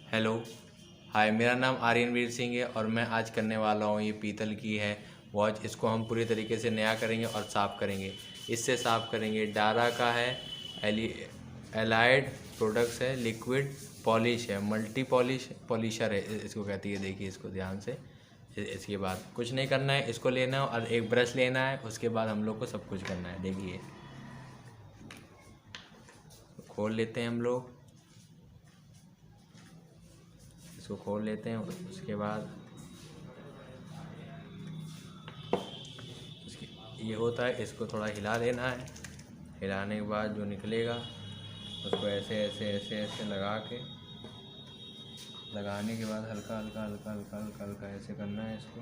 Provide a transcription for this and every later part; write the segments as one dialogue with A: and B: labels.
A: Hello. हाय, मेरा नाम आर्यनवीर सिंह है और मैं आज करने वाला हूँ ये पीतल की है वॉच। इसको हम पूरी तरीके से नया करेंगे और साफ़ करेंगे। इससे साफ़ करेंगे डारा का है, एलाइड प्रोडक्ट्स है, लिक्विड पॉलिश है, मल्टी पॉलिशर है इसको कहती है। देखिए इसको ध्यान से। इसके बाद कुछ नहीं करना है, इसको लेना है और एक ब्रश लेना है। उसके बाद हम लोग को सब कुछ करना है। देखिए खोल लेते हैं हम लोग, इसको खोल लेते हैं। उसके बाद ये होता है, इसको थोड़ा हिला देना है। हिलाने के बाद जो निकलेगा उसको ऐसे ऐसे ऐसे ऐसे लगाने के बाद हल्का हल्का हल्का हल्का हल्का हल्का ऐसे करना है इसको।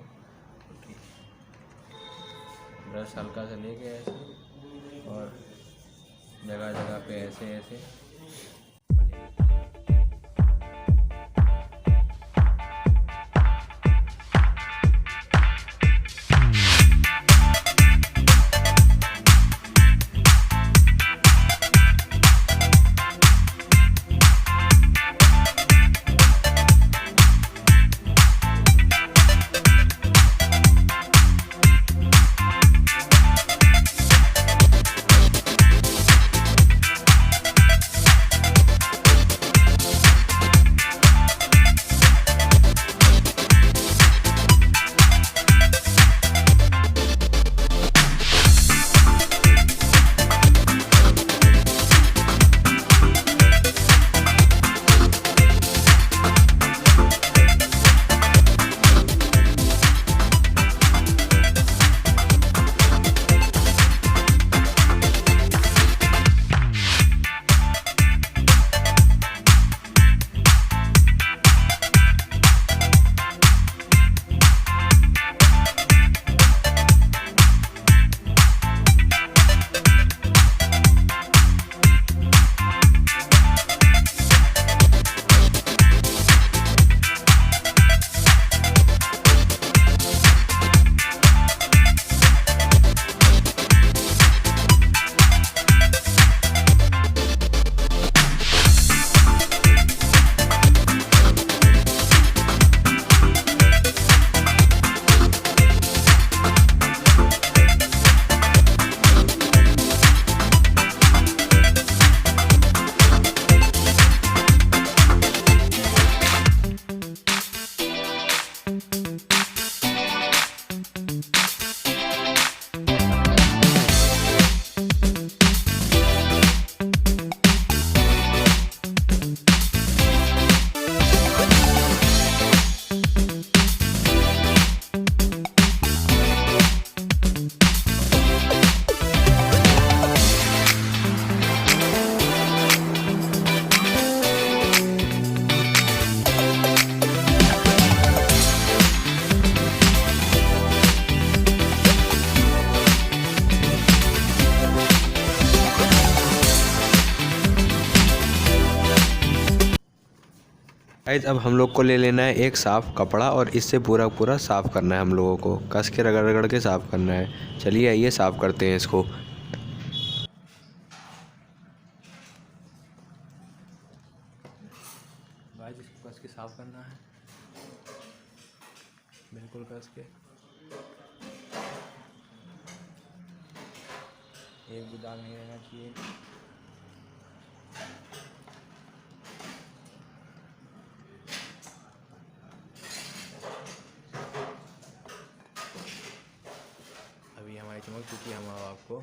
A: ब्रश हल्का से लेके ऐसे और जगह जगह पे ऐसे ऐसे। गाइस, अब हम लोग को ले लेना है एक साफ़ कपड़ा और इससे पूरा पूरा साफ़ करना है। हम लोगों को कस के रगड़ रगड़ के साफ़ करना है। चलिए आइए साफ़ करते हैं इसको। गाइस, इसको कस के साफ़ करना है, बिल्कुल कस के। एक भी दाग नहीं रहना चाहिए। अभी हमारी चमक चुकी है। हम आपको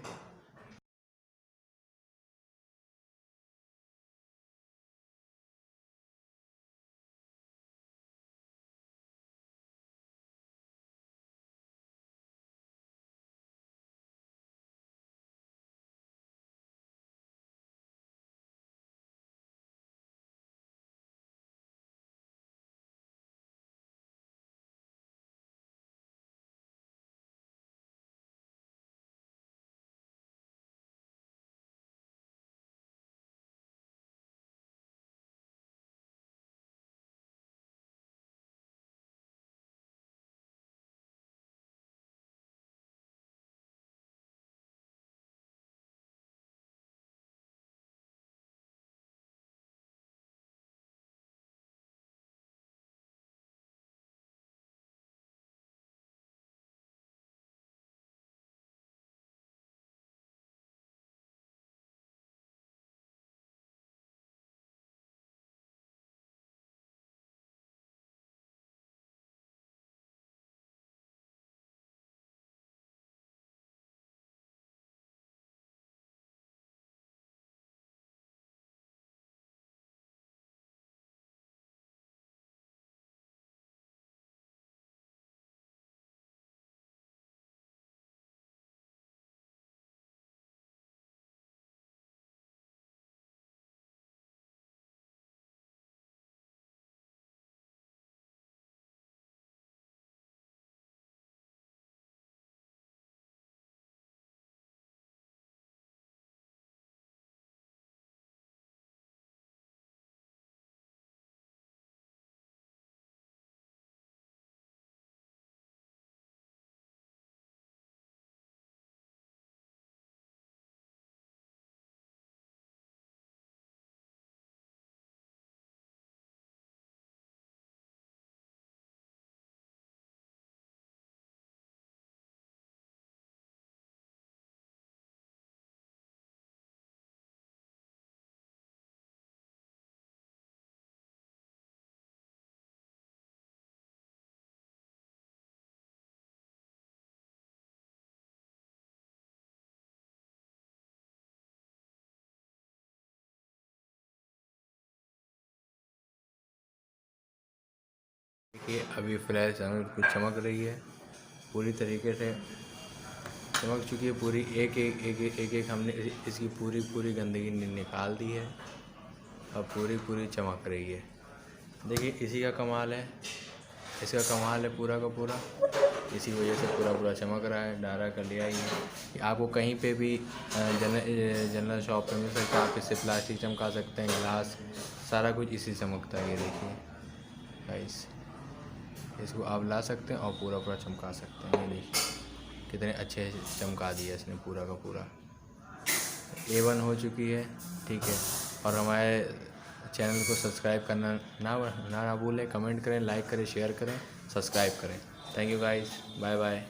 A: ये अभी फ्लैश कुछ चमक रही है, पूरी तरीके से चमक चुकी है पूरी। एक हमने इसकी पूरी गंदगी निकाल दी है और पूरी चमक रही है। देखिए इसी का कमाल है, इसका कमाल है पूरा का पूरा, इसी वजह से पूरा चमक रहा है। डारा का लिया ही है। आपको कहीं पे भी जनरल शॉप पे मिल सकता है। आप इससे प्लास्टिक चमका सकते हैं, ग्लास, सारा कुछ इसी चमकता है। ये देखिए गाइस, इसको आप ला सकते हैं और पूरा चमका सकते हैं। ये देखिए कितने अच्छे से चमका दिया इसने पूरा का पूरा। A1 हो चुकी है, ठीक है। और हमारे चैनल को सब्सक्राइब करना ना भूलें। कमेंट करें, लाइक करें, शेयर करें, सब्सक्राइब करें। Thank you guys, bye bye.